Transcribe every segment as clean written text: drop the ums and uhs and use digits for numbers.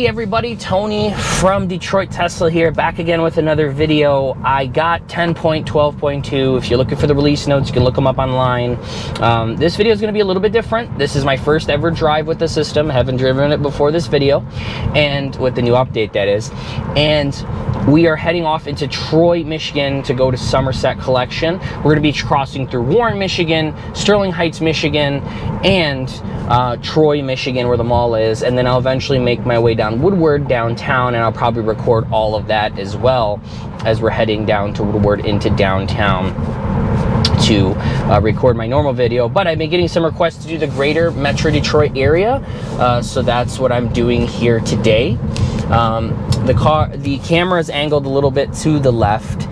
Hey everybody, Tony from Detroit Tesla here, back again with another video. I got 10.12.2. If you're looking for the release notes, you can look them up online. This video is going to be a little bit different. This is my first ever drive with the system. I haven't driven it before this video, and with the new update, that is. And we are heading off into Troy, Michigan to go to Somerset Collection. We're going to be crossing through Warren, Michigan, Sterling Heights, Michigan, and Troy, Michigan, where the mall is. And then I'll eventually make my way down Woodward downtown, and I'll probably record all of that as well as we're heading down to Woodward into downtown to record my normal video. But I've been getting some requests to do the greater Metro Detroit area, so that's what I'm doing here today. The camera is angled a little bit to the left,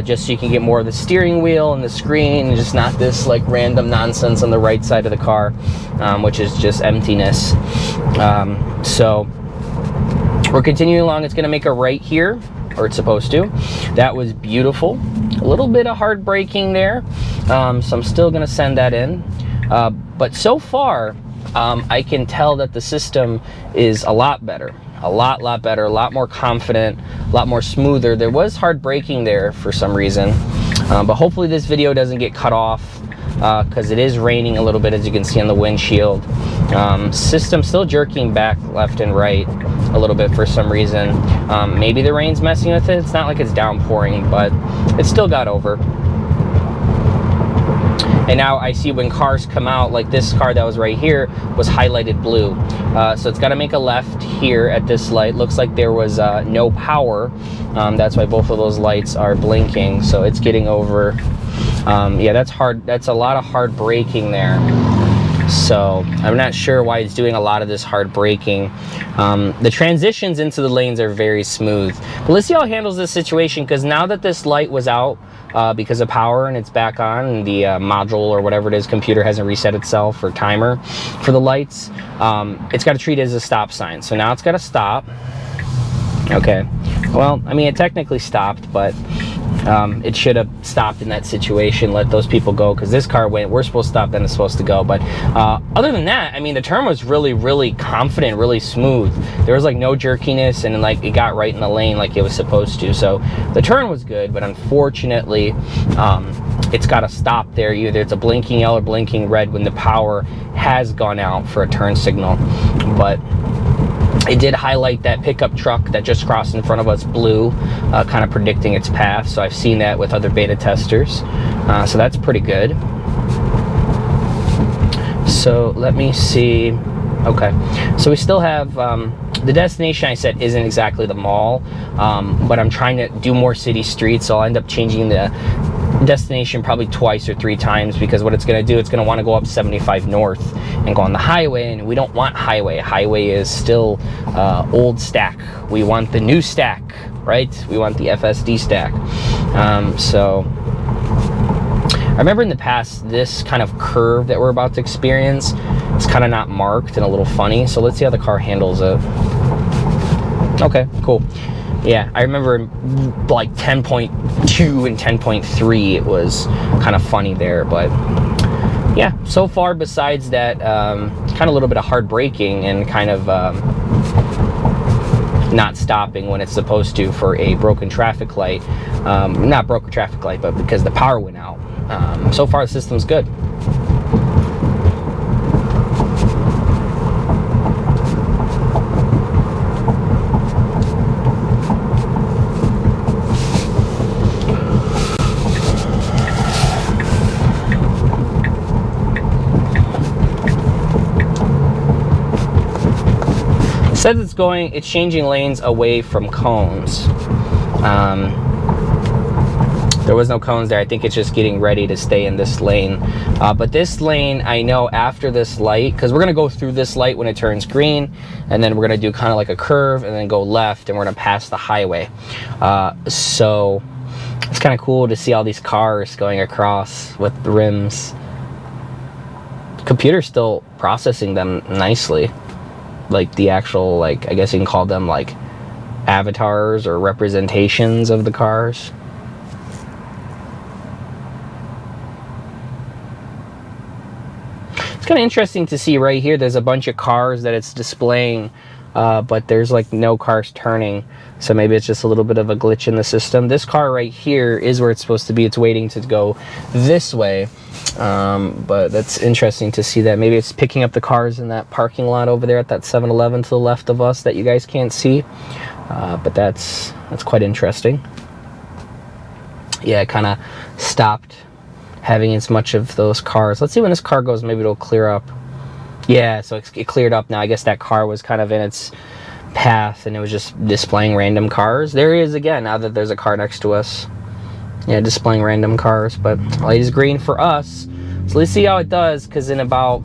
just so you can get more of the steering wheel and the screen, and just not this like random nonsense on the right side of the car, which is just emptiness. So we're continuing along. It's going to make a right here, or it's supposed to. That was beautiful. A little bit of hard braking there, so I'm still going to send that in. But so far, I can tell that the system is a lot better. A lot better, a lot more confident, a lot more smoother. There was hard braking there for some reason, but hopefully this video doesn't get cut off because it is raining a little bit, as you can see on the windshield. System still jerking back left and right a little bit for some reason. Maybe the rain's messing with it. It's not like it's downpouring, but it still got over. And now I see when cars come out, like this car that was right here was highlighted blue. So it's got to make a left here at this light. Looks like there was no power. That's why both of those lights are blinking. So it's getting over. Yeah, that's hard. That's a lot of hard braking there. So I'm not sure why it's doing a lot of this hard braking. The transitions into the lanes are very smooth. But let's see how it handles this situation, because now that this light was out because of power and it's back on, and the module or whatever it is, computer hasn't reset itself, or timer for the lights, it's got to treat it as a stop sign. So now it's got to stop. Okay, well, I mean, it technically stopped, but it should have stopped in that situation, let those people go, because this car went, we're supposed to stop, then it's supposed to go. But other than that, I mean, the turn was really confident, really smooth. There was like no jerkiness, and like it got right in the lane like it was supposed to. So the turn was good, but unfortunately it's got to stop there. Either it's a blinking yellow or blinking red when the power has gone out for a turn signal. But it did highlight that pickup truck that just crossed in front of us blue, kind of predicting its path. So I've seen that with other beta testers. So that's pretty good. So let me see. Okay, so we still have the destination I said isn't exactly the mall, but I'm trying to do more city streets, so I'll end up changing the destination probably twice or three times, because what it's going to do, it's going to want to go up 75 north and go on the highway, and we don't want highway. Highway is still old stack. We want the new stack, right? We want the FSD stack. So I remember in the past, this kind of curve that we're about to experience is kind of not marked and a little funny. So let's see how the car handles it. Okay, cool. Yeah, I remember like 10.2 and 10.3, it was kind of funny there. But yeah, so far besides that, kind of a little bit of hard braking and kind of not stopping when it's supposed to for a broken traffic light. Not broken traffic light, but because the power went out. So far the system's good. It says it's changing lanes away from cones. There was no cones there. I think it's just getting ready to stay in this lane. But this lane, I know after this light, because we're going to go through this light when it turns green, and then we're going to do kind of like a curve and then go left, and we're going to pass the highway. So it's kind of cool to see all these cars going across with the rims. The computer's still processing them nicely. Like the actual, like, I guess you can call them like avatars or representations of the cars. It's kind of interesting to see right here, there's a bunch of cars that it's displaying but there's like no cars turning. So maybe it's just a little bit of a glitch in the system. This car right here is where it's supposed to be. It's waiting to go this way. But that's interesting to see that. Maybe it's picking up the cars in that parking lot over there at that 7-Eleven to the left of us that you guys can't see. But that's quite interesting. Yeah, it kind of stopped having as much of those cars. Let's see when this car goes, maybe it'll clear up. Yeah, so it cleared up now. I guess that car was kind of in its path and it was just displaying random cars. There he is again, now that there's a car next to us. Yeah, displaying random cars, but light is green for us. So let's see how it does, because in about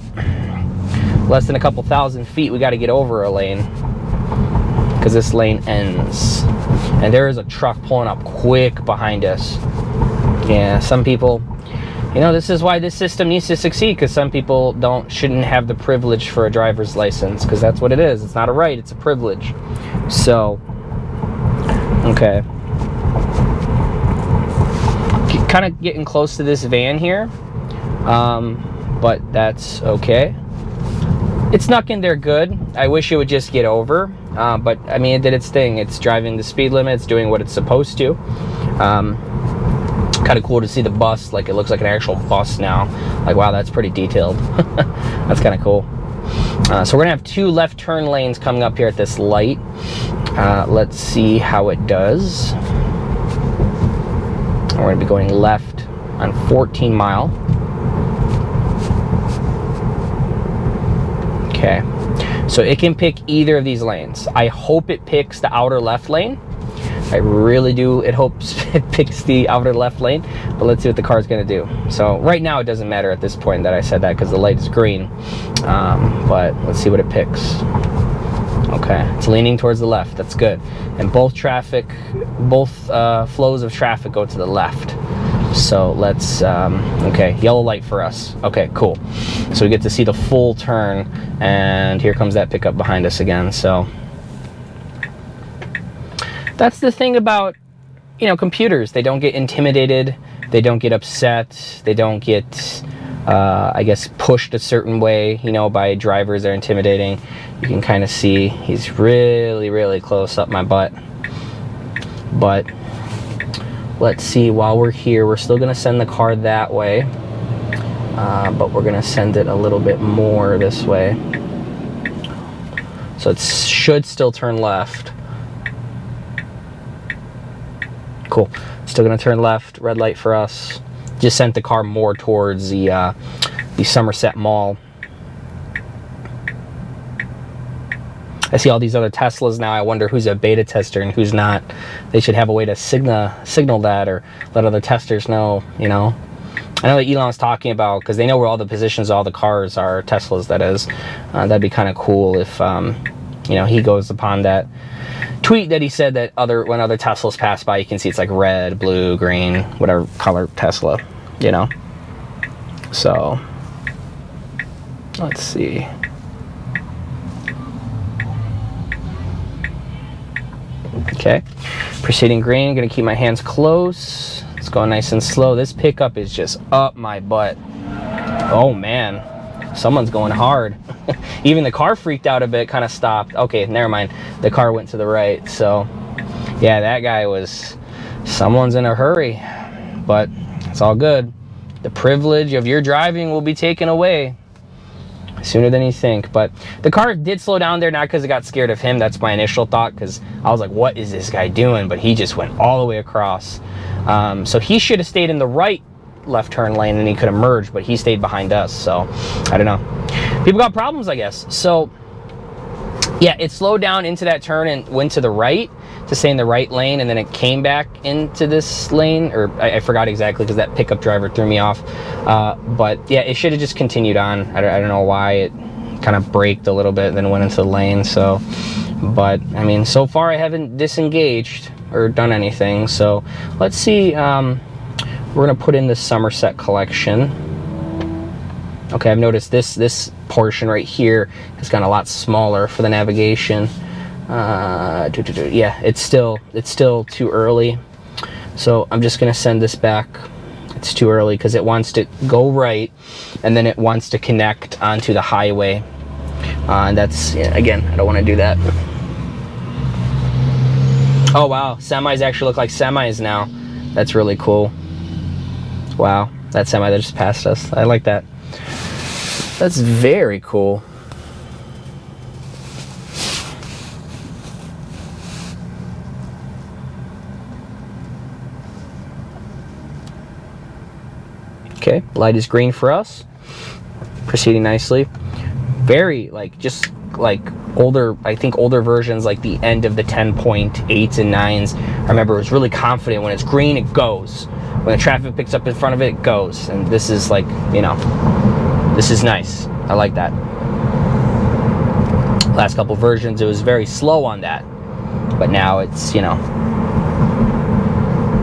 less than a couple thousand feet, we got to get over a lane, because this lane ends. And there is a truck pulling up quick behind us. Yeah, some people, you know, this is why this system needs to succeed, because some people shouldn't have the privilege for a driver's license, because that's what it is. It's not a right, it's a privilege. So, okay. Kind of getting close to this van here, but that's okay. It snuck in there good. I wish it would just get over, but I mean, it did its thing. It's driving the speed limit, it's doing what it's supposed to. Kind of cool to see the bus, like it looks like an actual bus now. Like, wow, that's pretty detailed. That's kind of cool. So we're gonna have 2 left turn lanes coming up here at this light. Let's see how it does. We're gonna be going left on 14 Mile. Okay, so it can pick either of these lanes. I hope it picks the outer left lane. I really do. It hopes it picks the outer left lane, but let's see what the car is going to do. So right now it doesn't matter at this point that I said that, because the light is green, but let's see what it picks. Okay, it's leaning towards the left. That's good. And both flows of traffic go to the left. So let's, okay, yellow light for us. Okay, cool. So we get to see the full turn, and here comes that pickup behind us again. So that's the thing about, you know, computers. They don't get intimidated. They don't get upset. They don't get, I guess, pushed a certain way, you know, by drivers that are intimidating. You can kind of see he's really, really close up my butt. But let's see, while we're here, we're still going to send the car that way. But we're going to send it a little bit more this way. So it should still turn left. Cool. Still going to turn left. Red light for us. Just sent the car more towards the Somerset Mall. I see all these other Teslas now. I wonder who's a beta tester and who's not. They should have a way to signal that, or let other testers know, you know. I know that Elon's talking about, because they know where all the positions of all the cars are, Teslas that is. That'd be kind of cool if, you know, he goes upon that tweet that he said that when other Teslas pass by, you can see it's like red, blue, green, whatever color Tesla, you know. So let's see. Okay, proceeding green. Gonna keep my hands close. It's going nice and slow. This pickup is just up my butt. Oh man, someone's going hard. Even the car freaked out a bit, kind of stopped. Okay, never mind. The car went to the right. So yeah, that guy someone's in a hurry, but it's all good. The privilege of your driving will be taken away sooner than you think. But the car did slow down there, not because it got scared of him. That's my initial thought, because I was like, what is this guy doing? But he just went all the way across. So he should have stayed in the right left turn lane and he could have merged, but he stayed behind us. So I don't know. People got problems, I guess. So yeah, it slowed down into that turn and went to the right to stay in the right lane, and then it came back into this lane, or I forgot exactly, because that pickup driver threw me off. But yeah, it should have just continued on. I don't know why it kind of braked a little bit and then went into the lane. So, but I mean, so far I haven't disengaged or done anything. So let's see. We're gonna put in the Somerset collection. Okay, I've noticed this portion right here has gotten a lot smaller for the navigation. Yeah, it's still too early. So I'm just gonna send this back. It's too early because it wants to go right, and then it wants to connect onto the highway And that's, yeah, again, I don't want to do that. Oh wow, semis actually look like semis now. That's really cool. Wow, that semi that just passed us. I like that. That's very cool. Okay, light is green for us. Proceeding nicely. Very, like, just like older, I think older versions, like the end of the 10.8s and 9s. I remember it was really confident. When it's green, it goes. When the traffic picks up in front of it, it goes. And this is like, you know, this is nice. I like that. Last couple versions, it was very slow on that. But now it's, you know,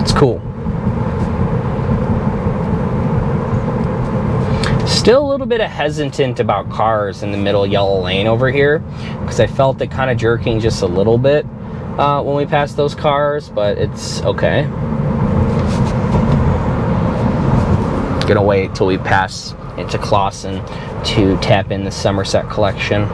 it's cool. Still a little bit of hesitant about cars in the middle yellow lane over here, because I felt it kind of jerking just a little bit when we passed those cars, but it's okay. Gonna wait till we pass into Clawson to tap in the Somerset collection.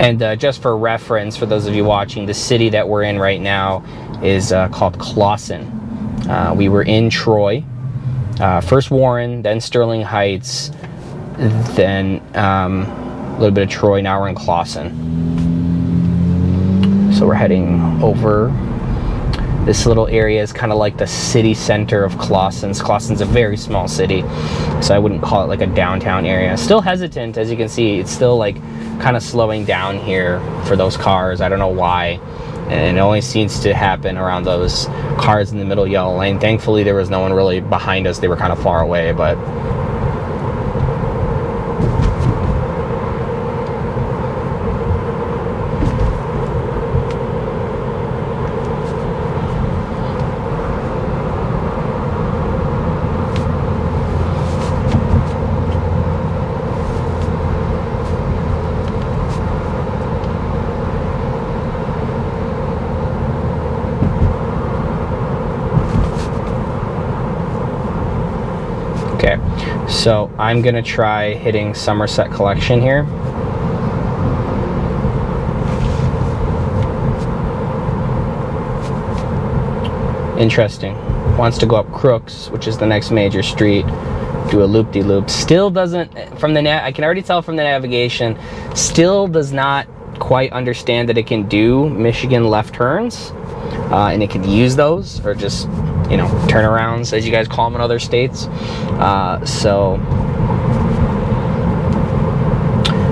And just for reference, for those of you watching, the city that we're in right now is called Clawson. We were in Troy, first Warren, then Sterling Heights, then a little bit of Troy. Now we're in Clawson. So we're heading over. This little area is kind of like the city center of Clawson. Clawson's a very small city, so I wouldn't call it like a downtown area. Still hesitant, as you can see. It's still like kind of slowing down here for those cars. I don't know why, and it only seems to happen around those cars in the middle yellow lane. Thankfully there was no one really behind us. They were kind of far away, but okay, so I'm gonna try hitting Somerset collection here. Interesting. Wants to go up Crooks, which is the next major street, do a loop-de-loop. Still doesn't, from the I can already tell from the navigation, still does not quite understand that it can do Michigan left turns, and it can use those, or just, you know, turnarounds, as you guys call them in other states. So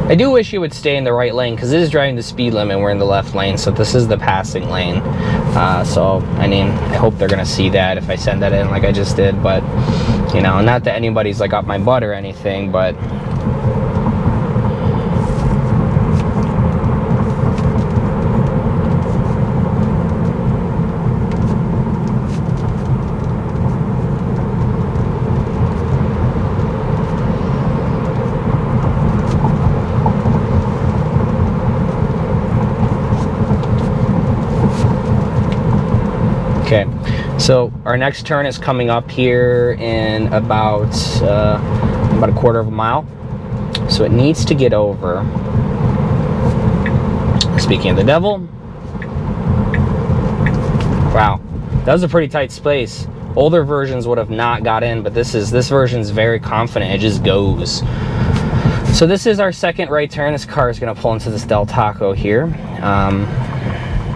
I do wish you would stay in the right lane, because it is driving the speed limit. We're in the left lane, so this is the passing lane. So I mean, I hope they're gonna see that if I send that in like I just did. But you know, not that anybody's like up my butt or anything, but okay, so our next turn is coming up here in about a quarter of a mile. So it needs to get over. Speaking of the devil. Wow, that was a pretty tight space. Older versions would have not got in, but this version's very confident. It just goes. So this is our second right turn. This car is going to pull into this Del Taco here.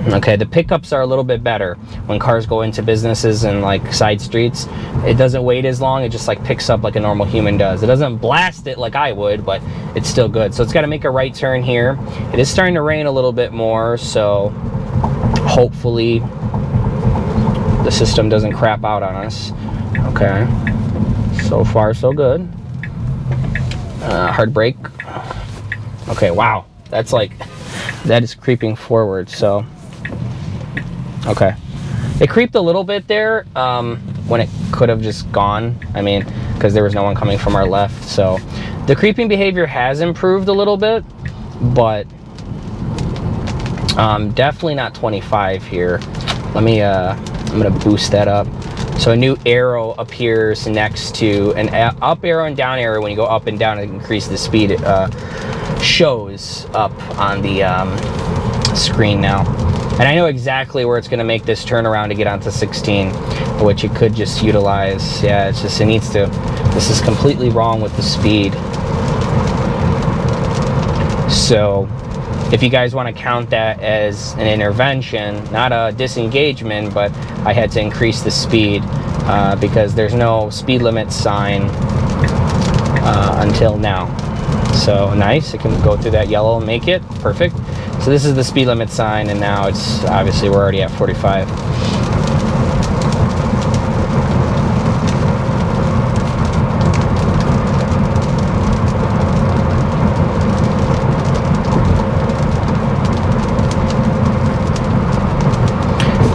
Okay, the pickups are a little bit better when cars go into businesses and like side streets. It doesn't wait as long. It just like picks up like a normal human does. It doesn't blast it like I would, but it's still good. So it's got to make a right turn here. It is starting to rain a little bit more, so hopefully the system doesn't crap out on us. Okay, so far so good. Hard brake. Okay, wow, that's like that is creeping forward. So, okay. It creeped a little bit there when it could have just gone. I mean, because there was no one coming from our left. So the creeping behavior has improved a little bit, but definitely not 25 here. Let me, I'm gonna boost that up. So a new arrow appears next to an up arrow and down arrow. When you go up and down and increase the speed, it shows up on the screen now. And I know exactly where it's going to make this turnaround to get onto 16, which it could just utilize. Yeah, it's just, it needs to, this is completely wrong with the speed. So if you guys want to count that as an intervention, not a disengagement, but I had to increase the speed because there's no speed limit sign until now. So nice, it can go through that yellow and make it perfect. So this is the speed limit sign, and now it's obviously we're already at 45.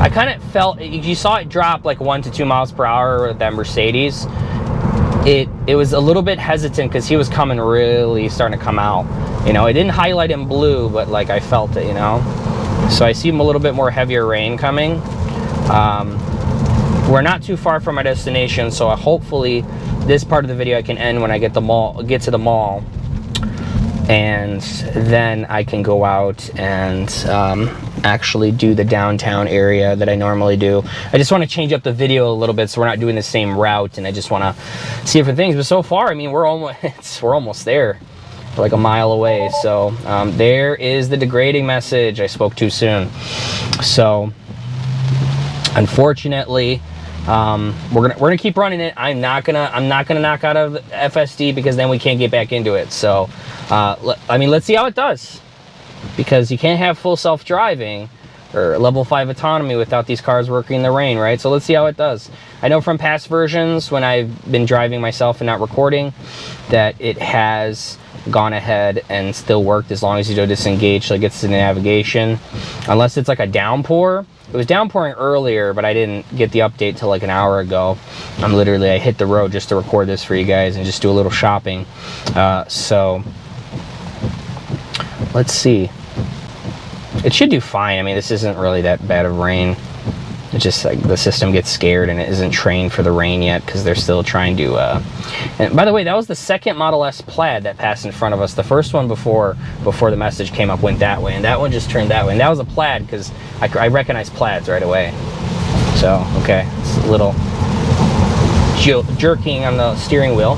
I kind of felt, you saw it drop like 1 to 2 miles per hour with that Mercedes. It was a little bit hesitant because he was coming really starting to come out. You know, it didn't highlight in blue, but like I felt it, you know. So I see a little bit more heavier rain coming. We're not too far from our destination, so hopefully this part of the video I can end when I get to the mall, and then I can go out and actually do the downtown area that I normally do. I just want to change up the video a little bit so we're not doing the same route, and I just want to see different things. But so far, I mean, we're almost there. We're like a mile away. So there is the degrading message. I spoke too soon. So unfortunately, we're gonna keep running it. I'm not gonna knock out of FSD because then we can't get back into it. So I mean, let's see how it does, because you can't have full self-driving or level 5 autonomy without these cars working in the rain, right? So let's see how it does. I know from past versions when I've been driving myself and not recording that it has gone ahead and still worked as long as you don't disengage, so it gets to the navigation, unless it's like a downpour. It was downpouring earlier, but I didn't get the update till like an hour ago. I hit the road just to record this for you guys and just do a little shopping. So let's see. It should do fine. I mean, this isn't really that bad of rain. It's just like the system gets scared and it isn't trained for the rain yet because they're still trying to... And by the way, that was the second Model S Plaid that passed in front of us. The first one before the message came up went that way, and that one just turned that way. And that was a Plaid because I recognize Plaids right away. So, okay, it's a little jerking on the steering wheel.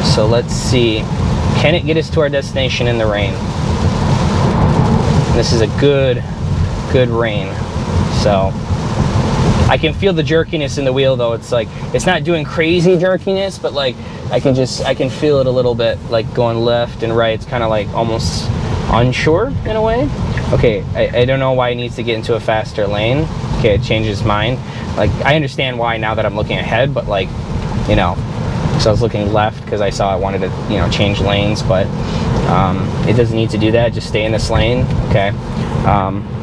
So let's see. Can it get us to our destination in the rain? This is a good rain. So I can feel the jerkiness in the wheel though. It's like, it's not doing crazy jerkiness, but like I can feel it a little bit, like going left and right. It's kind of like almost unsure in a way. Okay, I don't know why it needs to get into a faster lane. Okay, it changes mind. Like, I understand why now that I'm looking ahead, but like, you know, so I was looking left because I saw I wanted to, you know, change lanes, but it doesn't need to do that. Just stay in this lane. Okay.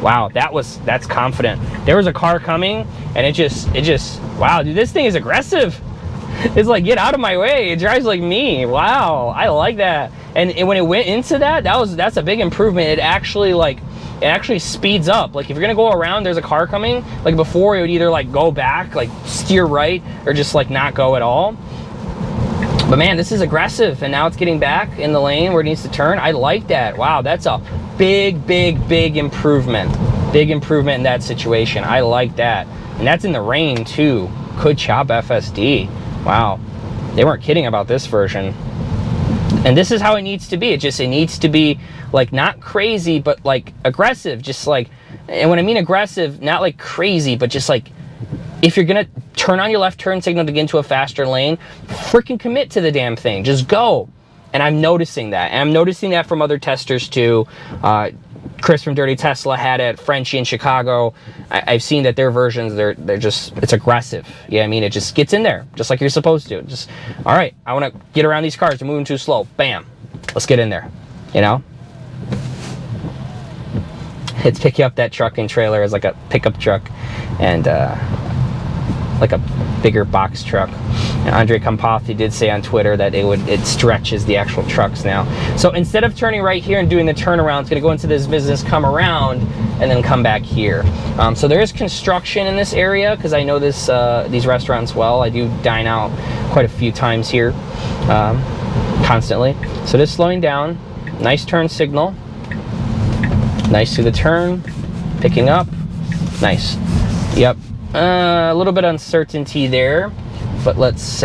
Wow, that's confident. There was a car coming, and it just, wow, dude, this thing is aggressive. It's like, get out of my way. It drives like me. Wow, I like that. And when it went into that's a big improvement. It actually speeds up. Like, if you're gonna go around, there's a car coming. Like before, it would either like go back, like steer right, or just like not go at all. But man, this is aggressive, and now it's getting back in the lane where it needs to turn. I like that. Wow, that's a big improvement. Big improvement in that situation. I like that. And that's in the rain too. Good job, FSD. Wow, they weren't kidding about this version. And this is how it needs to be. It needs to be like not crazy, but like aggressive. Just like, and when I mean aggressive, not like crazy, but just like, if you're gonna turn on your left turn signal to get into a faster lane, freaking commit to the damn thing. Just go. And I'm noticing that. And I'm noticing that from other testers too. Chris from Dirty Tesla had it. Frenchie in Chicago. I've seen that their versions, they're just, it's aggressive. Yeah, I mean, it just gets in there, just like you're supposed to. Just, all right, I want to get around these cars. They're moving too slow. Bam. Let's get in there. You know? it's picking up that truck and trailer as like a pickup truck and like a bigger box truck. And Andre Kampathi did say on Twitter that it stretches the actual trucks now. So instead of turning right here and doing the turnaround, it's going to go into this business, come around, and then come back here. So there is construction in this area because I know this these restaurants well. I do dine out quite a few times here, constantly. So this slowing down, nice turn signal, nice through the turn, picking up, nice. Yep, a little bit uncertainty there, but let's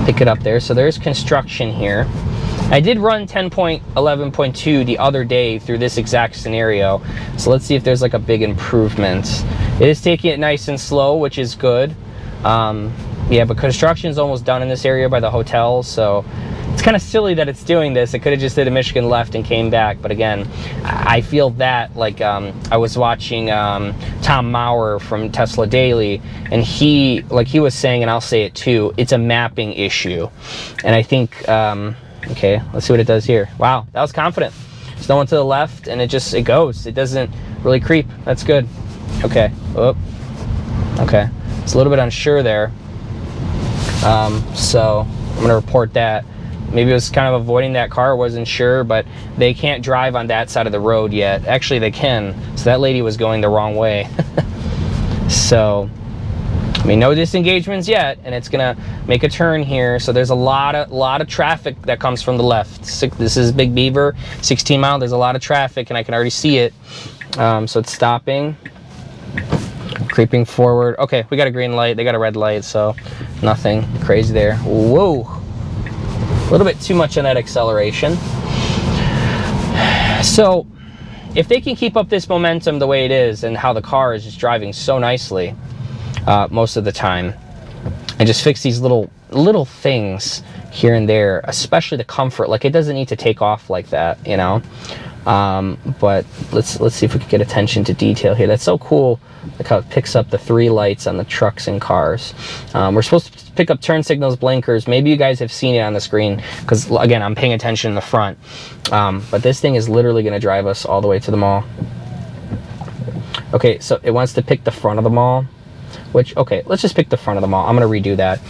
pick it up there. So there's construction here. I did run 10.11.2 the other day through this exact scenario. So let's see if there's like a big improvement. It is taking it nice and slow, which is good. Yeah, but construction is almost done in this area by the hotel, so it's kind of silly that it's doing this. It could have just did a Michigan left and came back, but again, I feel that like I was watching Tom Maurer from Tesla Daily, and he was saying, and I'll say it too, it's a mapping issue. And I think okay, let's see what it does here. Wow, that was confident. There's no one to the left, and it goes. It doesn't really creep. That's good. Okay. Oh. Okay. It's a little bit unsure there. So I'm going to report that. Maybe it was kind of avoiding that car, wasn't sure, but they can't drive on that side of the road yet. Actually, they can. So that lady was going the wrong way. So, I mean, no disengagements yet, and it's gonna make a turn here. So there's a lot of traffic that comes from the left. This is Big Beaver, 16 mile. There's a lot of traffic, and I can already see it. So it's stopping, creeping forward. Okay, we got a green light. They got a red light, so nothing crazy there. Whoa, a little bit too much on that acceleration. So if they can keep up this momentum the way it is, and how the car is just driving so nicely most of the time, and just fix these little things here and there, especially the comfort. Like, it doesn't need to take off like that, you know. But let's see if we can get attention to detail here. That's so cool. Look how it picks up the 3 lights on the trucks and cars. We're supposed to pick up turn signals, blinkers. Maybe you guys have seen it on the screen, because again, I'm paying attention in the front. But this thing is literally going to drive us all the way to the mall. Okay, so it wants to pick the front of the mall. Which, okay, let's just pick the front of the mall. I'm going to redo that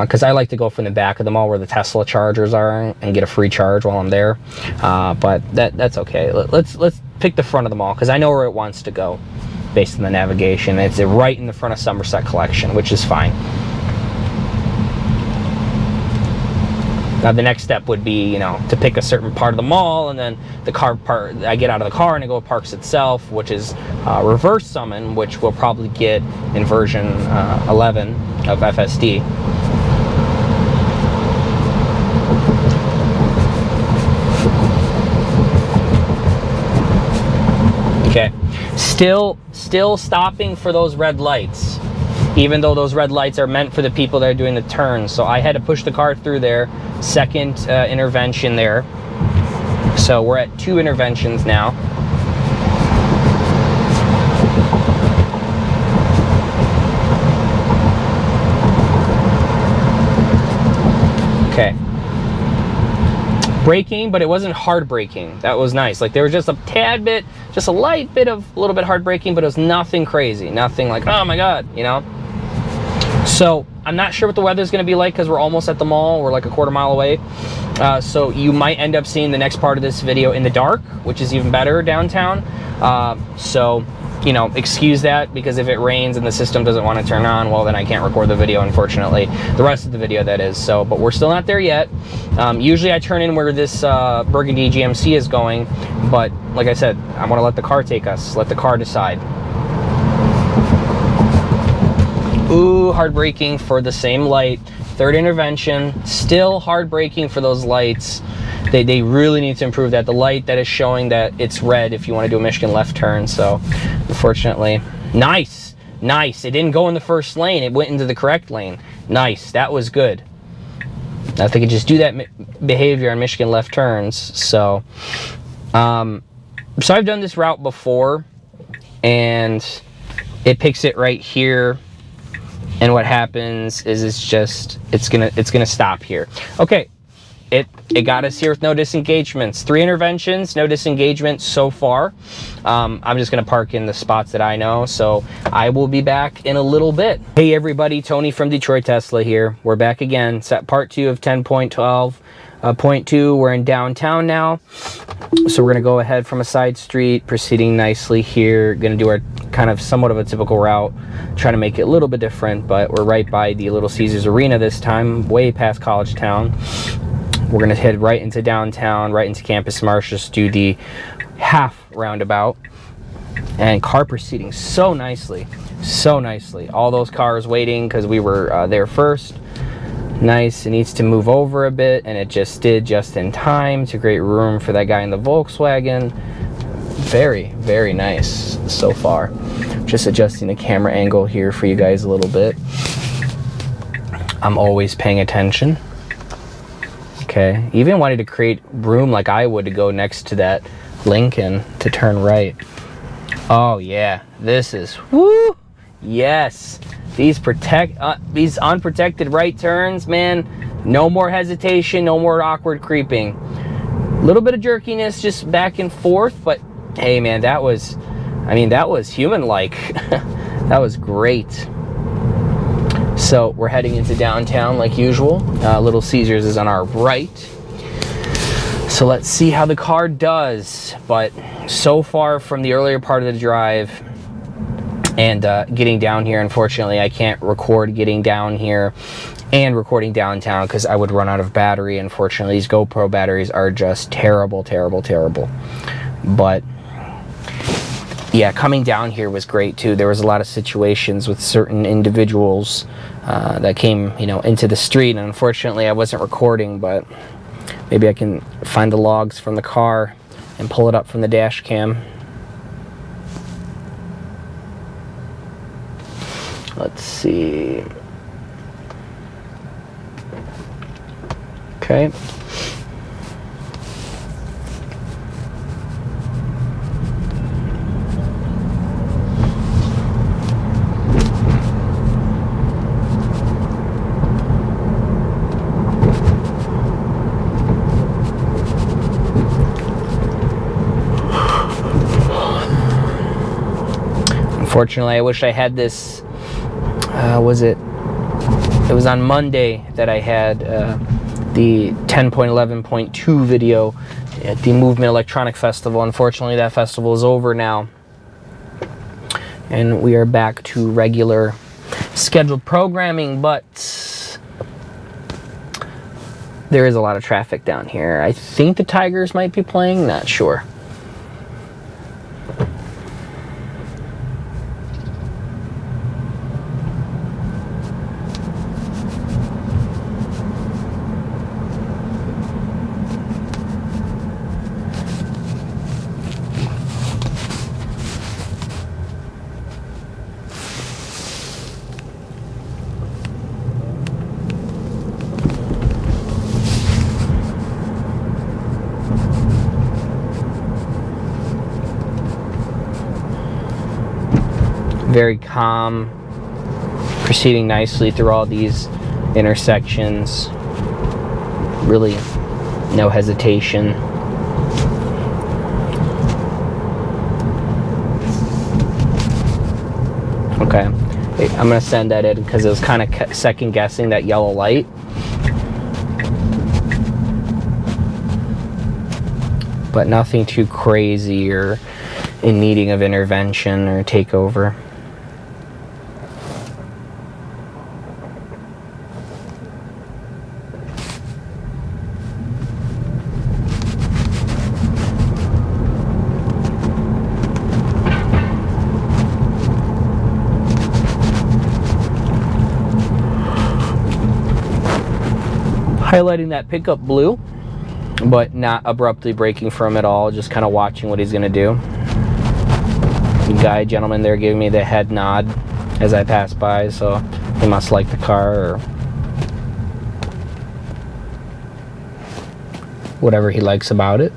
because I like to go from the back of the mall where the Tesla chargers are and get a free charge while I'm there. But that's okay. Let's pick the front of the mall because I know where it wants to go based on the navigation. It's right in the front of Somerset Collection, which is fine. Now the next step would be, you know, to pick a certain part of the mall, and then the car part. I get out of the car and it go parks itself, which is reverse summon, which we'll probably get in version 11 of FSD. Okay, still stopping for those red lights, even though those red lights are meant for the people that are doing the turns. So I had to push the car through there. Second intervention there. So we're at 2 interventions now. Okay. Braking, but it wasn't hard braking. That was nice. Like, there was just a tad bit, just a light bit of a little bit hard braking, but it was nothing crazy. Nothing like, oh my God, you know? So I'm not sure what the weather's going to be like because we're almost at the mall. We're like a quarter mile away. So you might end up seeing the next part of this video in the dark, which is even better downtown. So, you know, excuse that, because if it rains and the system doesn't want to turn on, well, then I can't record the video, unfortunately. The rest of the video, that is. So, but we're still not there yet. Usually I turn in where this Burgundy GMC is going. But like I said, I want to let the car take us. Let the car decide. Ooh, hard braking for the same light. Third intervention, still hard braking for those lights. They really need to improve that. The light that is showing that it's red if you want to do a Michigan left turn. So, unfortunately, nice. It didn't go in the first lane. It went into the correct lane. Nice, that was good. Now, if they could just do that behavior on Michigan left turns. So I've done this route before, and it picks it right here. And what happens is it's gonna stop here. Okay, it got us here with no disengagements. 3 interventions, no disengagements so far. I'm just gonna park in the spots that I know, so I will be back in a little bit. Hey everybody, Tony from Detroit Tesla here. We're back again. Set part 2 of 10.12.2. We're in downtown now, so we're gonna go ahead from a side street, proceeding nicely here. Gonna do our kind of somewhat of a typical route, trying to make it a little bit different, but we're right by the Little Caesars Arena this time, way past College Town. We're gonna head right into downtown, right into Campus Martius, do the half roundabout, and car proceeding so nicely, so nicely. All those cars waiting because we were there first. Nice. It needs to move over a bit, and it just did, just in time to create room for that guy in the Volkswagen. Very, very nice so far. Just adjusting the camera angle here for you guys a little bit. I'm always paying attention. Okay, even wanted to create room like I would to go next to that Lincoln to turn right. Oh yeah, this is, woo, yes. These unprotected right turns, man, no more hesitation, no more awkward creeping. A little bit of jerkiness just back and forth, but hey man, that was, I mean, that was human-like. That was great. So we're heading into downtown like usual. Little Caesars is on our right. So let's see how the car does. But so far from the earlier part of the drive and getting down here, unfortunately, I can't record getting down here and recording downtown because I would run out of battery. Unfortunately, these GoPro batteries are just terrible, terrible, terrible. But yeah, coming down here was great too. There was a lot of situations with certain individuals that came, you know, into the street, and unfortunately I wasn't recording, but maybe I can find the logs from the car and pull it up from the dash cam. Let's see. Okay. Unfortunately, I wish I had this, it was on Monday that I had the 10.11.2 video at the Movement Electronic Festival. Unfortunately, that festival is over now, and we are back to regular scheduled programming, but there is a lot of traffic down here. I think the Tigers might be playing, not sure. Very calm, proceeding nicely through all these intersections. Really no hesitation. Okay, I'm gonna send that in because it was kind of second guessing that yellow light. But nothing too crazy or in needing of intervention or takeover. Highlighting that pickup blue, but not abruptly breaking from it all, just kind of watching what he's gonna do. The gentleman there giving me the head nod as I pass by, so he must like the car or whatever he likes about it.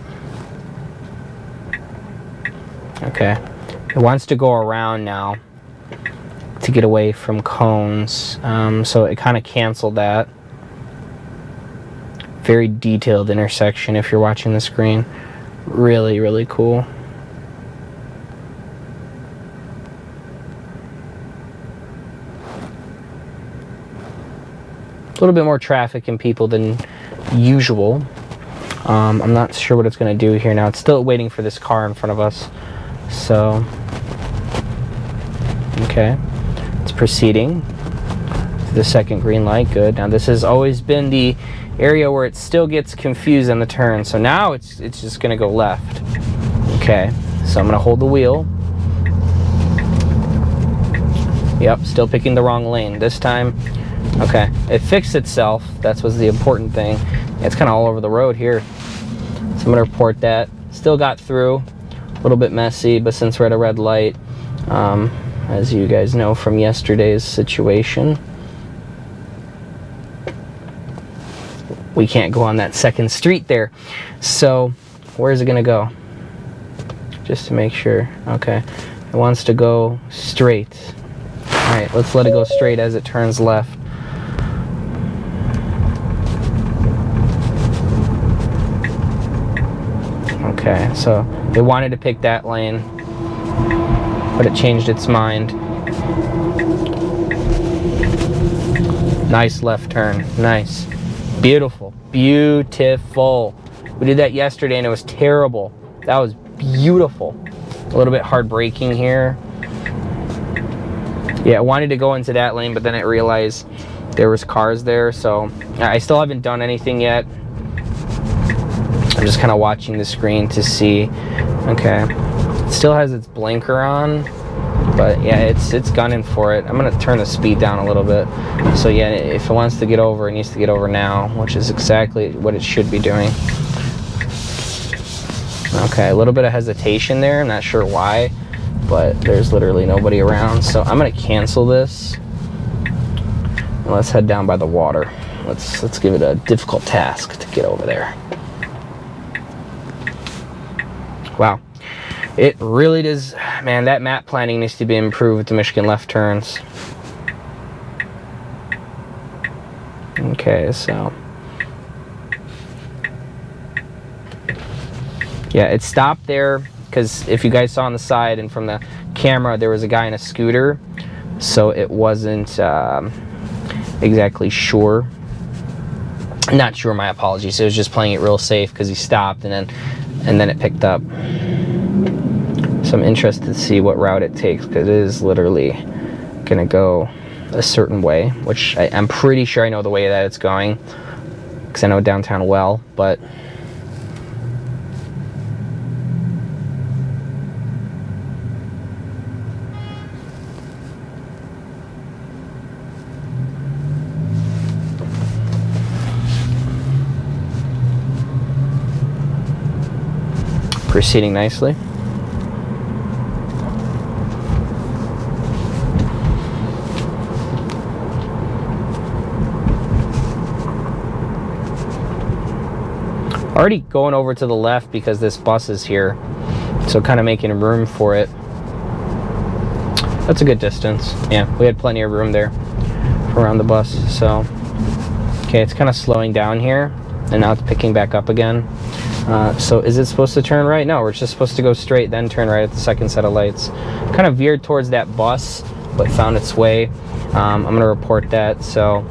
Okay, it wants to go around now to get away from cones, so it kind of canceled that. Very detailed intersection if you're watching the screen. Really, really cool. A little bit more traffic and people than usual. I'm not sure what it's going to do here now. It's still waiting for this car in front of us. So, okay. It's proceeding to the second green light. Good. Now this has always been the area where it still gets confused on the turn. So now it's just going to go left. Okay. So I'm going to hold the wheel. Yep, still picking the wrong lane. This time, okay. It fixed itself. That was the important thing. It's kind of all over the road here. So I'm going to report that. Still got through. A little bit messy, but since we're at a red light, as you guys know from yesterday's situation, we can't go on that second street there. So where is it going to go? Just to make sure. Okay. It wants to go straight. All right, let's let it go straight as it turns left. Okay, so it wanted to pick that lane, but it changed its mind. Nice left turn. Nice. Beautiful. Beautiful. We did that yesterday and it was terrible. That was beautiful. A little bit hard braking here. Yeah, I wanted to go into that lane, but then I realized there was cars there, so I still haven't done anything yet. I'm just kind of watching the screen to see. Okay, it still has its blinker on, but yeah, it's gunning for it. I'm gonna turn the speed down a little bit. So yeah, if it wants to get over, it needs to get over now, which is exactly what it should be doing. Okay, a little bit of hesitation there. I'm not sure why, but there's literally nobody around. So I'm gonna cancel this. And let's head down by the water. Let's give it a difficult task to get over there. Wow, it really does, man, that map planning needs to be improved with the Michigan left turns. Okay, so yeah, it stopped there because if you guys saw on the side and from the camera, there was a guy in a scooter, so it wasn't exactly sure. Not sure, my apologies. It was just playing it real safe because he stopped and then it picked up. So I'm interested to see what route it takes because it is literally gonna go a certain way, which I'm pretty sure I know the way that it's going because I know downtown well, but proceeding nicely. Already going over to the left because this bus is here, so kind of making room for it. That's a good distance. Yeah, we had plenty of room there around the bus. So okay, it's kind of slowing down here and now it's picking back up again. So is it supposed to turn right? No, we're just supposed to go straight, then turn right at the second set of lights. Kind of veered towards that bus, but found its way. I'm gonna report that. So,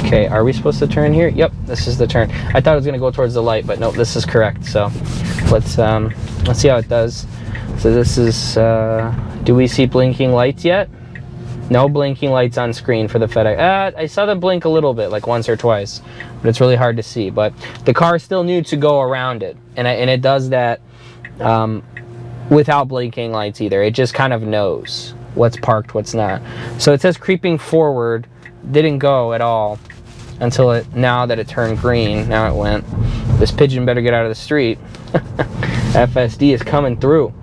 okay, are we supposed to turn here? Yep, this is the turn. I thought it was gonna go towards the light, but nope, this is correct. So let's see how it does. So this is, do we see blinking lights yet? No blinking lights on screen for the FedEx. I saw them blink a little bit, like once or twice, but it's really hard to see. But the car still needs to go around it, and it does that without blinking lights either. It just kind of knows what's parked, what's not. So it says creeping forward, didn't go at all until now that it turned green. Now it went. This pigeon better get out of the street. FSD is coming through.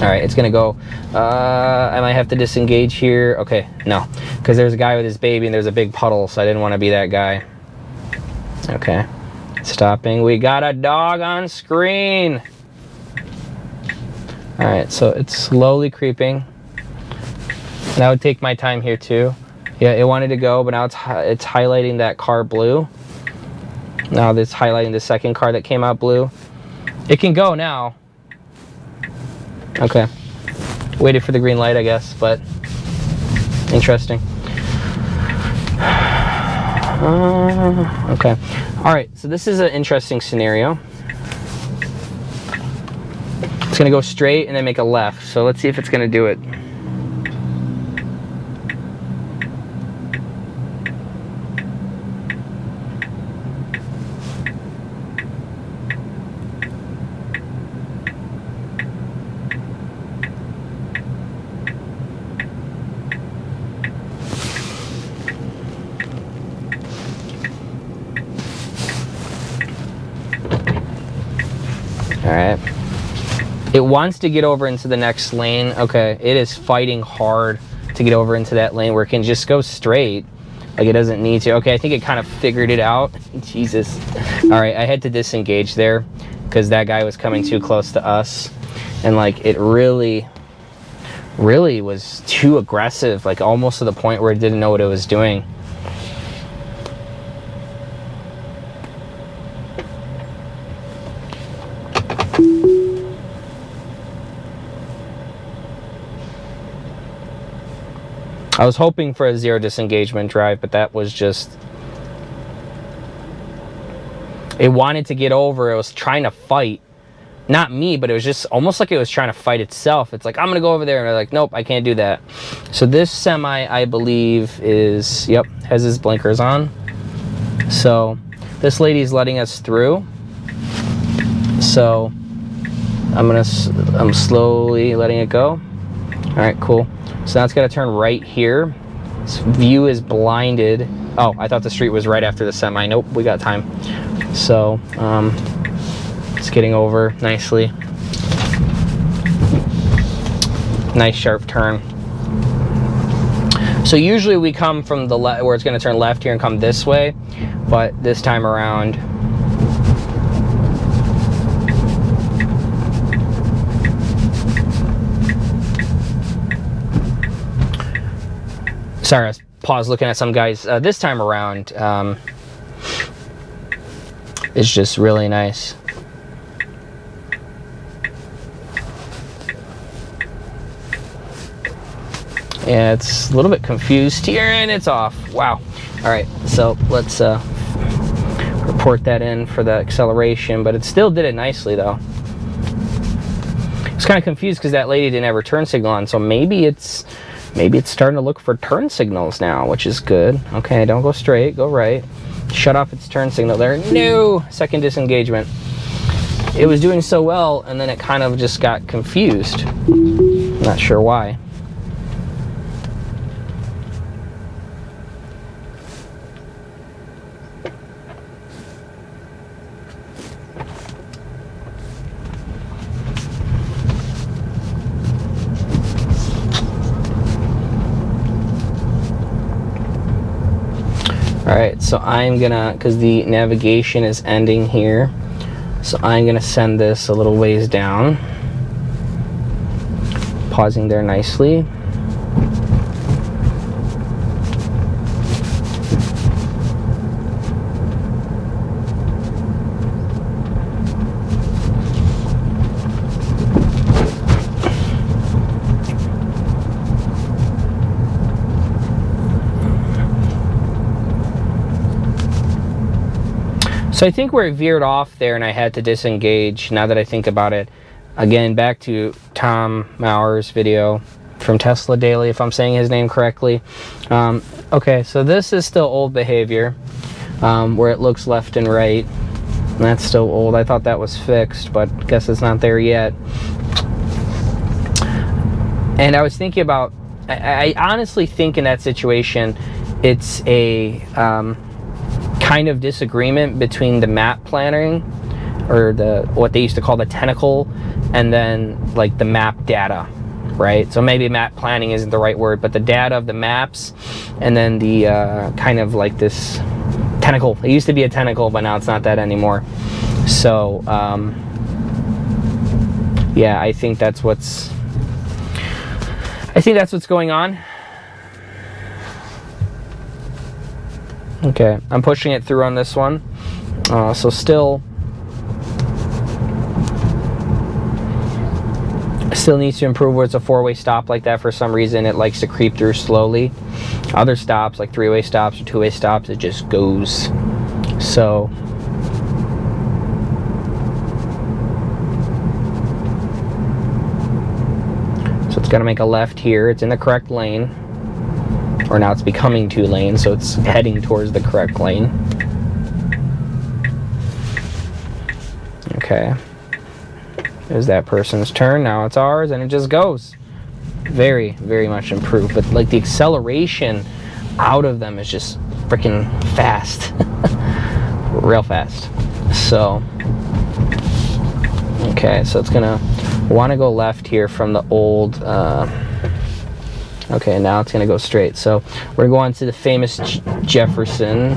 All right, it's gonna go. I might have to disengage here. Okay, no, because there's a guy with his baby and there's a big puddle, so I didn't want to be that guy. Okay, stopping. We got a dog on screen. All right, so it's slowly creeping. And I would take my time here too. Yeah, it wanted to go, but now it's highlighting that car blue. Now it's highlighting the second car that came out blue. It can go now. Okay. Waited for the green light, I guess, but interesting. Okay. All right, so this is an interesting scenario. It's gonna go straight and then make a left. So let's see if it's gonna do it. All right. It wants to get over into the next lane. Okay, it is fighting hard to get over into that lane where it can just go straight. Like it doesn't need to. Okay, I think it kind of figured it out. Jesus. All right, I had to disengage there because that guy was coming too close to us. And like it really was too aggressive, like almost to the point where it didn't know what it was doing. I was hoping for a zero disengagement drive, but that was just... It wanted to get over. It was trying to fight. Not me, but it was just almost like it was trying to fight itself. It's like, I'm going to go over there. And I'm like, nope, I can't do that. So this semi, I believe, is... Yep, has his blinkers on. So this lady's letting us through. So I'm slowly letting it go. All right, cool. So now it's got to turn right here. This view is blinded. Oh, I thought the street was right after the semi. Nope, we got time. So it's getting over nicely. Nice sharp turn. So usually we come from the left, where it's going to turn left here and come this way, but this time around sorry, I was paused looking at some guys. This time around, it's just really nice. Yeah, it's a little bit confused here, and it's off. Wow. All right, so let's report that in for the acceleration, but it still did it nicely, though. I was kind of confused because that lady didn't have her turn signal on, so maybe it's starting to look for turn signals now, which is good. Okay, don't go straight, go right. Shut off its turn signal there. No! Second disengagement. It was doing so well, and then it kind of just got confused. Not sure why. Alright, so I'm gonna, because the navigation is ending here, so I'm gonna send this a little ways down. Pausing there nicely. So I think where it veered off there and I had to disengage, now that I think about it, again, back to Tom Maurer's video from Tesla Daily, if I'm saying his name correctly. Okay, so this is still old behavior, where it looks left and right. And that's still old. I thought that was fixed, but I guess it's not there yet. And I was thinking about, I honestly think in that situation, it's a... kind of disagreement between the map planning, or what they used to call the tentacle, and then like the map data, right? So maybe map planning isn't the right word, but the data of the maps, and then the kind of like this tentacle. It used to be a tentacle, but now it's not that anymore. So yeah, I think that's what's going on. Okay, I'm pushing it through on this one. So still needs to improve where it's a 4-way stop like that. For some reason, it likes to creep through slowly. Other stops, like 3-way stops or 2-way stops, it just goes. So it's gonna make a left here. It's in the correct lane. Or now it's becoming 2 lanes, so it's heading towards the correct lane. Okay. There's that person's turn. Now it's ours, and it just goes. Very, very much improved. But like the acceleration out of them is just freaking fast. Real fast. So, okay, so it's gonna want to go left here from the old. Okay, now it's gonna go straight. So we're going to the famous Jefferson.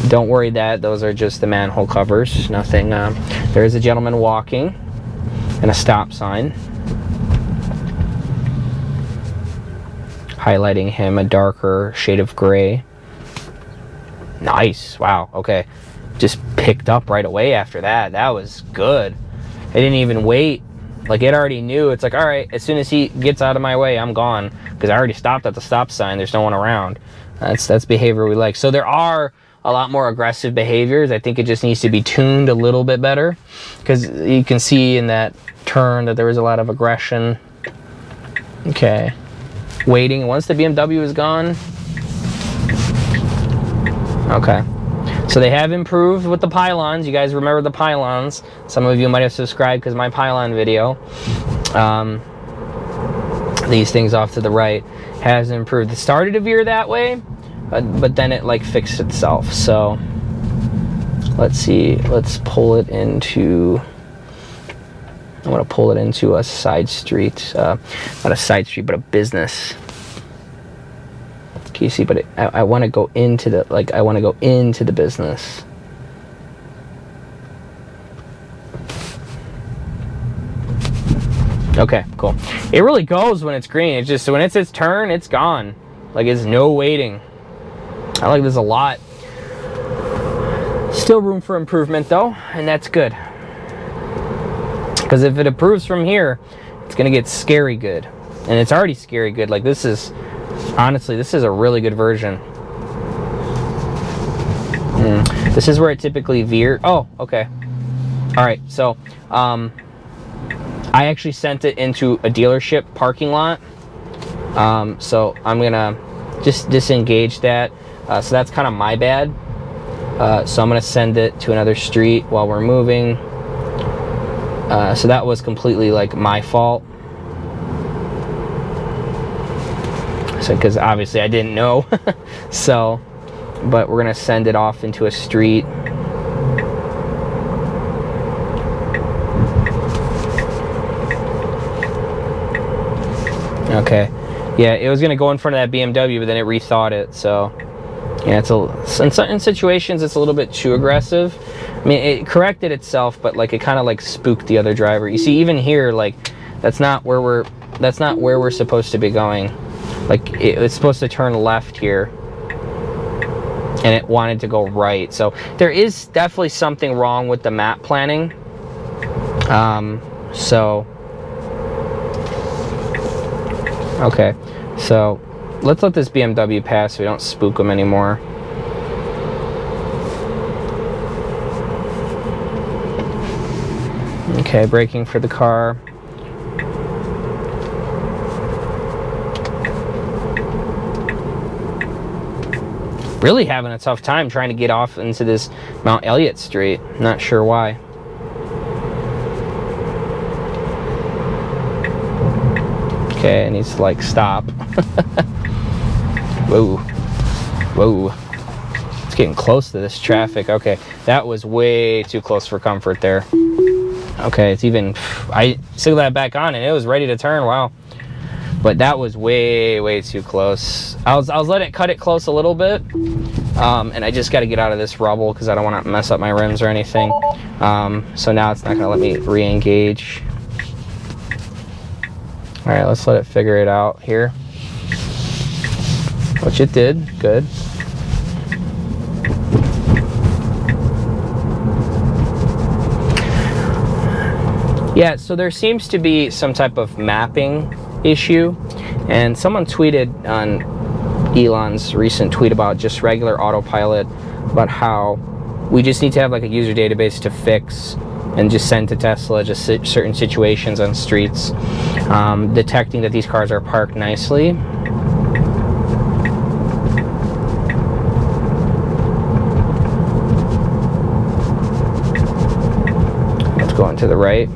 Don't worry that those are just the manhole covers. Nothing. There is a gentleman walking and a stop sign. Highlighting him a darker shade of gray. Nice. Wow. Okay. Just picked up right away after that. That was good. I didn't even wait. Like, it already knew. It's like, all right, as soon as he gets out of my way, I'm gone. Because I already stopped at the stop sign. There's no one around. That's behavior we like. So there are a lot more aggressive behaviors. I think it just needs to be tuned a little bit better. Because you can see in that turn that there was a lot of aggression. Okay. Waiting. Once the BMW is gone. Okay. So they have improved with the pylons. You guys remember the pylons. Some of you might have subscribed because my pylon video. These things off to the right has improved. It started to veer that way, but then it like fixed itself. So let's see. Let's pull it into. I want to pull it into a side street. Not a side street, but a business. Can you see? But I want to go into the I want to go into the business. Okay, cool. It really goes when it's green. It's just when it's its turn, it's gone. Like, it's no waiting. I like this a lot. Still room for improvement though, and that's good. Because if it improves from here, it's gonna get scary good, and it's already scary good. Like, this is. Honestly, this is a really good version. This is where it typically veers. Oh, okay. All right, so I actually sent it into a dealership parking lot. So I'm gonna just disengage that. So that's kind of my bad. So I'm gonna send it to another street while we're moving. So that was completely like my fault. So, because obviously I didn't know. So, but we're gonna send it off into a street. Okay, yeah, it was gonna go in front of that BMW, but then it rethought it. So, yeah, in certain situations it's a little bit too aggressive. I mean, it corrected itself, but like it kind of like spooked the other driver. You see, even here, like that's not where we're supposed to be going. Like, it's supposed to turn left here, and it wanted to go right. So there is definitely something wrong with the map planning. Okay, so let's let this BMW pass so we don't spook them anymore. Okay, braking for the car. Really having a tough time trying to get off into this Mount Elliott Street. Not sure why. Okay, it needs to like stop. Whoa. Whoa. It's getting close to this traffic. Okay, that was way too close for comfort there. Okay, it's even, I signaled that back on and it was ready to turn. Wow. But that was way too close. I was letting it cut it close a little bit, and I just got to get out of this rubble because I don't want to mess up my rims or anything. So now it's not going to let me re-engage. All right, let's let it figure it out here, which it did. Good. Yeah, so there seems to be some type of mapping issue, and someone tweeted on Elon's recent tweet about just regular autopilot, about how we just need to have like a user database to fix and just send to Tesla just certain situations on streets, detecting that these cars are parked nicely. Let's go on to the right.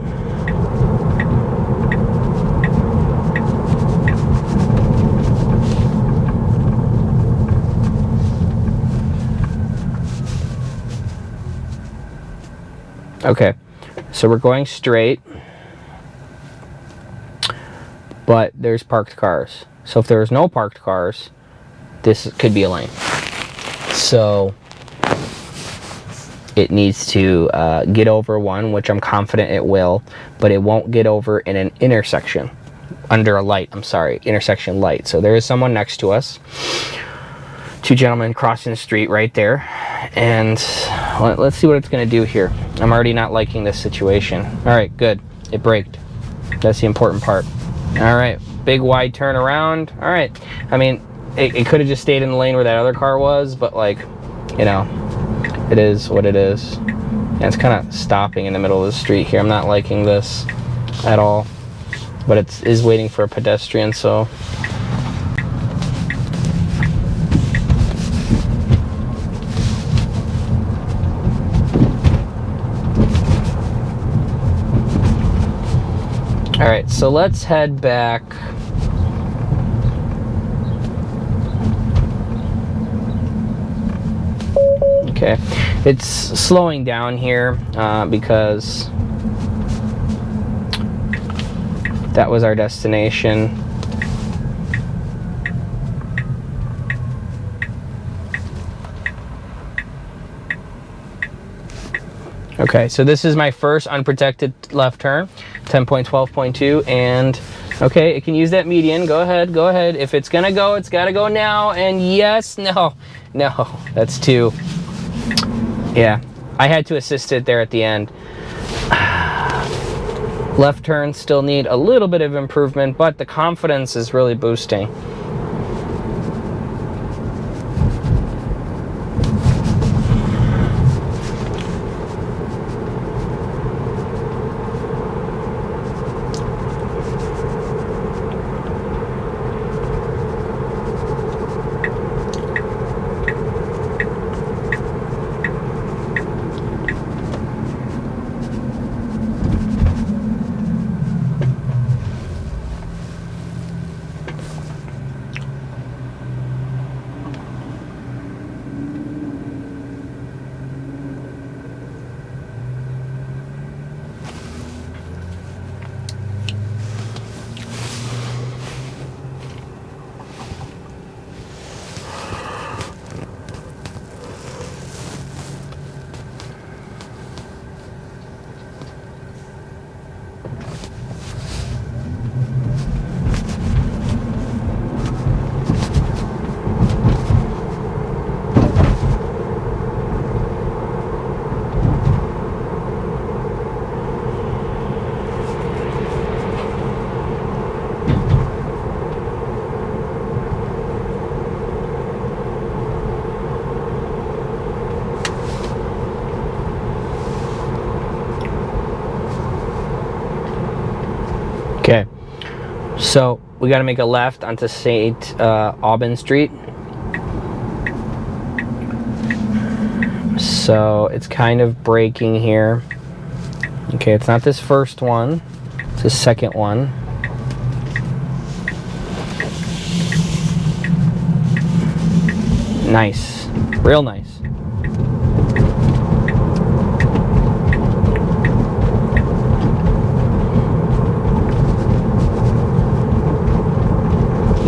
Okay, so we're going straight, but there's parked cars. So if there's no parked cars, this could be a lane. So it needs to get over one, which I'm confident it will, but it won't get over in an intersection, under a light, I'm sorry, intersection light. So there is someone next to us. Two gentlemen crossing the street right there, and let's see what it's going to do here. I'm already not liking this situation. All right, good. It braked. That's the important part. All right, big wide turn around. All right. I mean, it could have just stayed in the lane where that other car was, but like, you know, it is what it is. And it's kind of stopping in the middle of the street here. I'm not liking this at all, but it is waiting for a pedestrian, so. All right, so let's head back. Okay, it's slowing down here because that was our destination. Okay, so this is my first unprotected left turn, 10.12.2, and okay, it can use that median. Go ahead, go ahead. If it's gonna go, it's gotta go now, and yes, no, that's two. Yeah, I had to assist it there at the end. Left turns still need a little bit of improvement, but the confidence is really boosting. Okay, so we got to make a left onto St. Aubin Street. So it's kind of braking here. Okay, it's not this first one, it's the second one. Nice, real nice.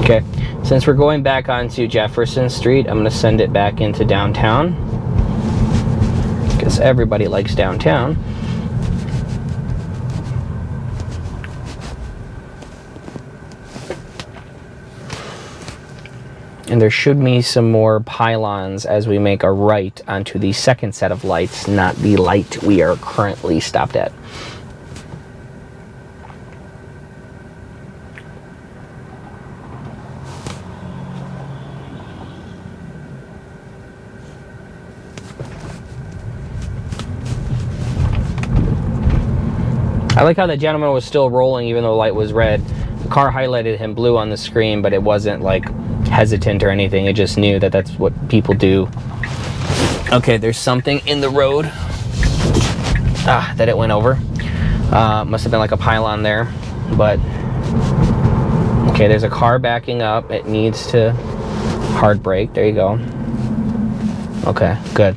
Okay, since we're going back onto Jefferson Street, I'm going to send it back into downtown, because everybody likes downtown. And there should be some more pylons as we make a right onto the second set of lights, not the light we are currently stopped at. I like how the gentleman was still rolling even though the light was red. The car highlighted him blue on the screen, but it wasn't like hesitant or anything. It just knew that that's what people do. Okay, there's something in the road that it went over. Must have been like a pylon there, but okay, there's a car backing up. It needs to hard brake. There you go. Okay, good.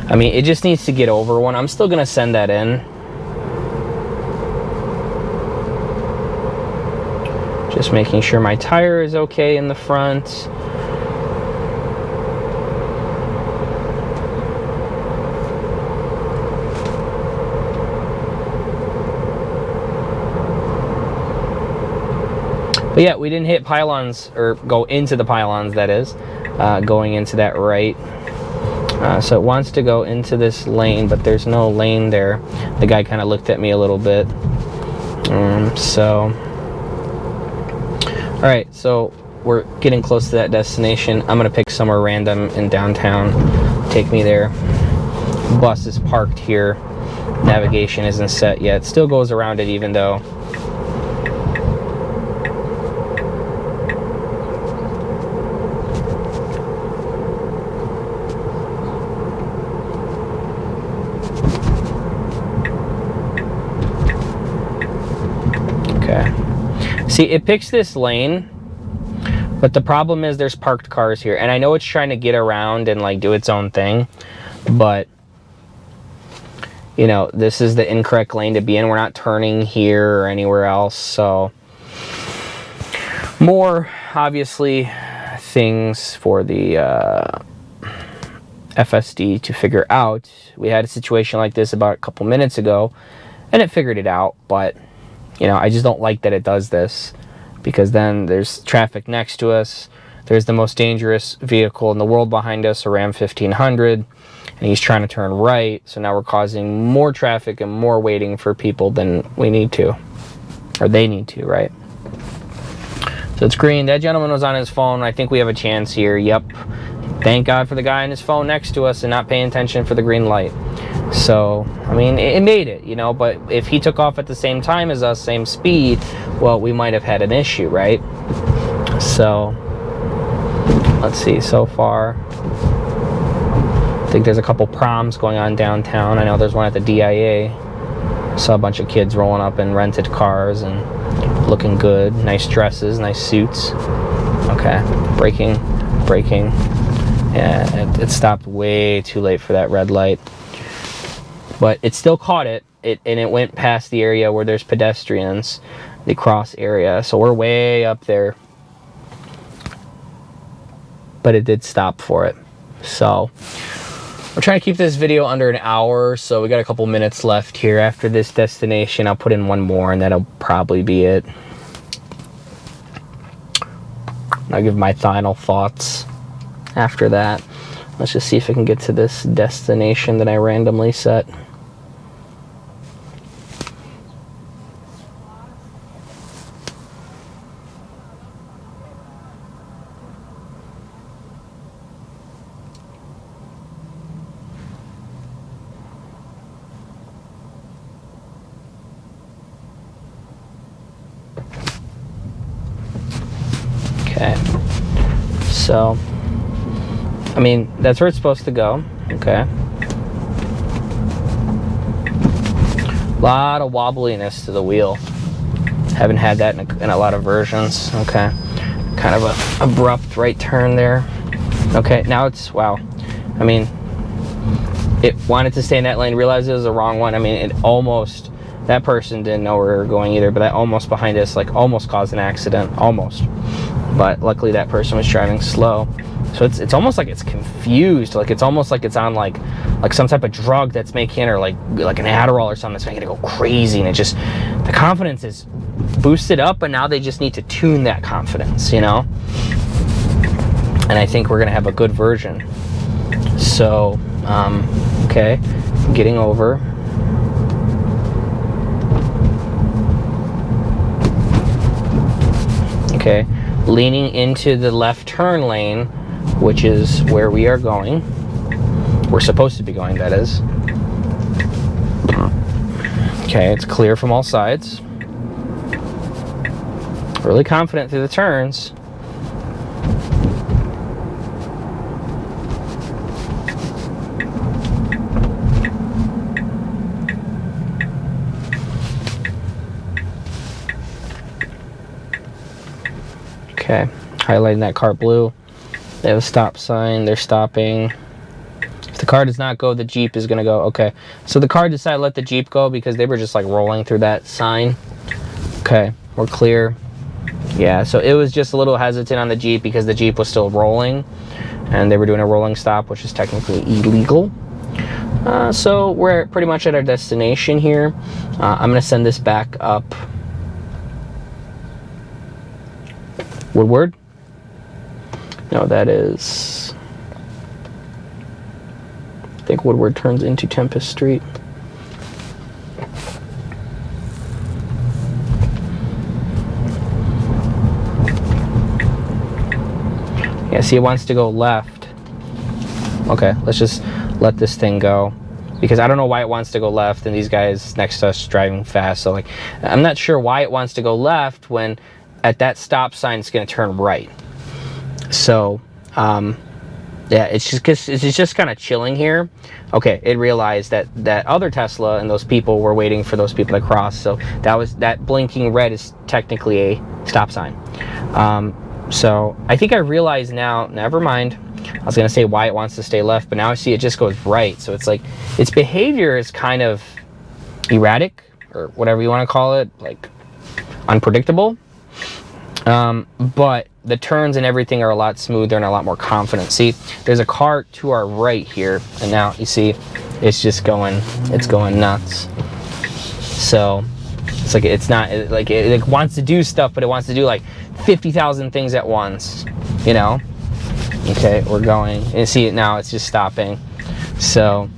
I mean, it just needs to get over one. I'm still gonna send that in. Just making sure my tire is okay in the front. But yeah, we didn't hit pylons, or go into the pylons, that is, going into that right. So it wants to go into this lane, but there's no lane there. The guy kind of looked at me a little bit. All right, so we're getting close to that destination. I'm gonna pick somewhere random in downtown, take me there. Bus is parked here. Navigation isn't set yet. Still goes around it even though. Okay. See, it picks this lane, but the problem is there's parked cars here, and I know it's trying to get around and like do its own thing, but you know, this is the incorrect lane to be in. We're not turning here or anywhere else, so more obviously things for the FSD to figure out. We had a situation like this about a couple minutes ago, and it figured it out, but you know, I just don't like that it does this, because then there's traffic next to us. There's the most dangerous vehicle in the world behind us, a Ram 1500, and he's trying to turn right. So now we're causing more traffic and more waiting for people than we need to, or they need to, right? So it's green. That gentleman was on his phone. I think we have a chance here. Yep. Thank God for the guy on his phone next to us and not paying attention for the green light. So, I mean, it made it, you know, but if he took off at the same time as us, same speed, well, we might have had an issue, right? So, let's see, so far, I think there's a couple proms going on downtown. I know there's one at the DIA. Saw a bunch of kids rolling up in rented cars and looking good. Nice dresses, nice suits. Okay, braking. Yeah, it stopped way too late for that red light. But it still caught it, and it went past the area where there's pedestrians, the cross area. So we're way up there. But it did stop for it. So we're trying to keep this video under an hour, so we got a couple minutes left here. After this destination, I'll put in one more, and that'll probably be it. I'll give my final thoughts after that. Let's just see if I can get to this destination that I randomly set. Okay, so I mean, that's where it's supposed to go. Okay, a lot of wobbliness to the wheel. Haven't had that in a lot of versions. Okay, kind of a abrupt right turn there. Okay, now it's, wow, I mean, it wanted to stay in that lane, realized it was the wrong one. I mean, it almost, that person didn't know where we were going either, but that almost behind us, like, almost caused an accident, almost. But luckily that person was driving slow. So it's almost like it's confused. Like it's almost like it's on like some type of drug that's making it, or like an Adderall or something that's making it go crazy. And it just, the confidence is boosted up, but now they just need to tune that confidence, you know? And I think we're gonna have a good version. So, okay, getting over. Okay, leaning into the left turn lane, which is where we are going. We're supposed to be going, that is. Okay, it's clear from all sides. Really confident through the turns. Okay, highlighting that car blue. They have a stop sign, they're stopping. If the car does not go, the Jeep is gonna go. Okay, so the car decided to let the Jeep go because they were just like rolling through that sign. Okay, we're clear. Yeah, so it was just a little hesitant on the Jeep because the Jeep was still rolling and they were doing a rolling stop, which is technically illegal. So we're pretty much at our destination here. I'm gonna send this back up Woodward. No, that is, I think Woodward turns into Tempest Street. Yeah, see, it wants to go left. Okay, let's just let this thing go, because I don't know why it wants to go left and these guys next to us driving fast. So like, I'm not sure why it wants to go left when at that stop sign it's going to turn right. So yeah, it's just kind of chilling here. Okay, it realized that that other Tesla and those people were waiting for those people to cross. So that blinking red is technically a stop sign. So I think I realize now, never mind. I was gonna say why it wants to stay left, but now I see it just goes right. So it's like its behavior is kind of erratic, or whatever you want to call it, like unpredictable. But the turns and everything are a lot smoother and a lot more confident. See, there's a car to our right here, and now you see it's just going, it's going nuts. So it's like, it's not like it wants to do stuff, but it wants to do like 50,000 things at once, you know? Okay, we're going, and see it now, it's just stopping. So,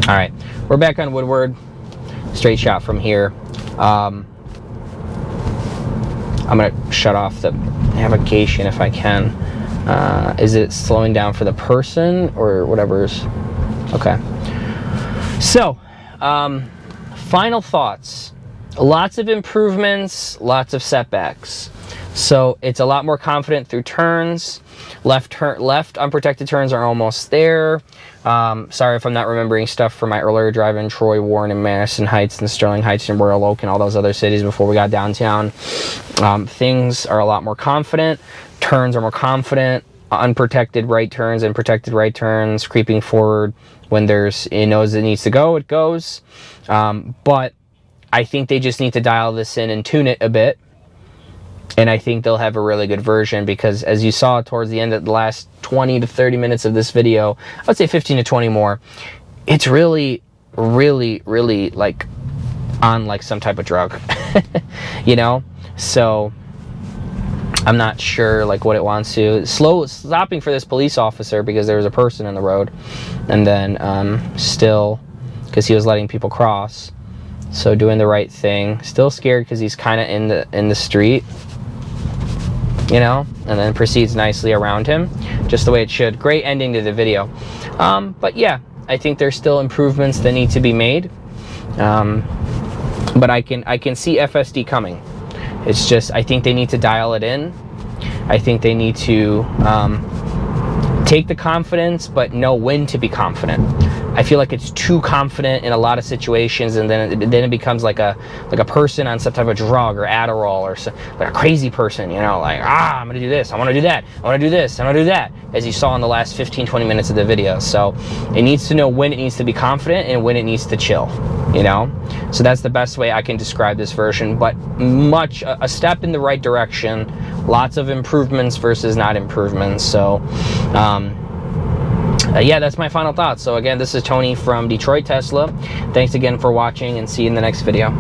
all right, we're back on Woodward, straight shot from here. I'm gonna shut off the navigation if I can. Is it slowing down for the person or whatever's? Okay. So, final thoughts. Lots of improvements, lots of setbacks. So it's a lot more confident through turns. Left unprotected turns are almost there. Sorry if I'm not remembering stuff from my earlier drive in Troy, Warren, and Madison Heights, and Sterling Heights, and Royal Oak, and all those other cities before we got downtown. Things are a lot more confident. Turns are more confident. Unprotected right turns and protected right turns. Creeping forward when it knows it needs to go, it goes. But I think they just need to dial this in and tune it a bit. And I think they'll have a really good version, because as you saw towards the end of the last 20 to 30 minutes of this video, I would say 15 to 20 more, it's really, really, really like on like some type of drug, you know? So I'm not sure like what it wants to. Stopping for this police officer because there was a person in the road, and then still, because he was letting people cross. So doing the right thing. Still scared because he's kind of in the street, you know, and then proceeds nicely around him, just the way it should. Great ending to the video. But yeah, I think there's still improvements that need to be made. But I can see FSD coming. It's just, I think they need to dial it in. I think they need to take the confidence, but know when to be confident. I feel like it's too confident in a lot of situations, and then it becomes like a person on some type of drug or Adderall, or like a crazy person, you know, like, I'm gonna do this, I want to do that, I want to do this, I want to do that, as you saw in the last 15-20 minutes of the video. So it needs to know when it needs to be confident and when it needs to chill, you know. So that's the best way I can describe this version, but a step in the right direction. Lots of improvements versus not improvements. So yeah, that's my final thoughts. So again, this is Tony from Detroit Tesla. Thanks again for watching, and see you in the next video.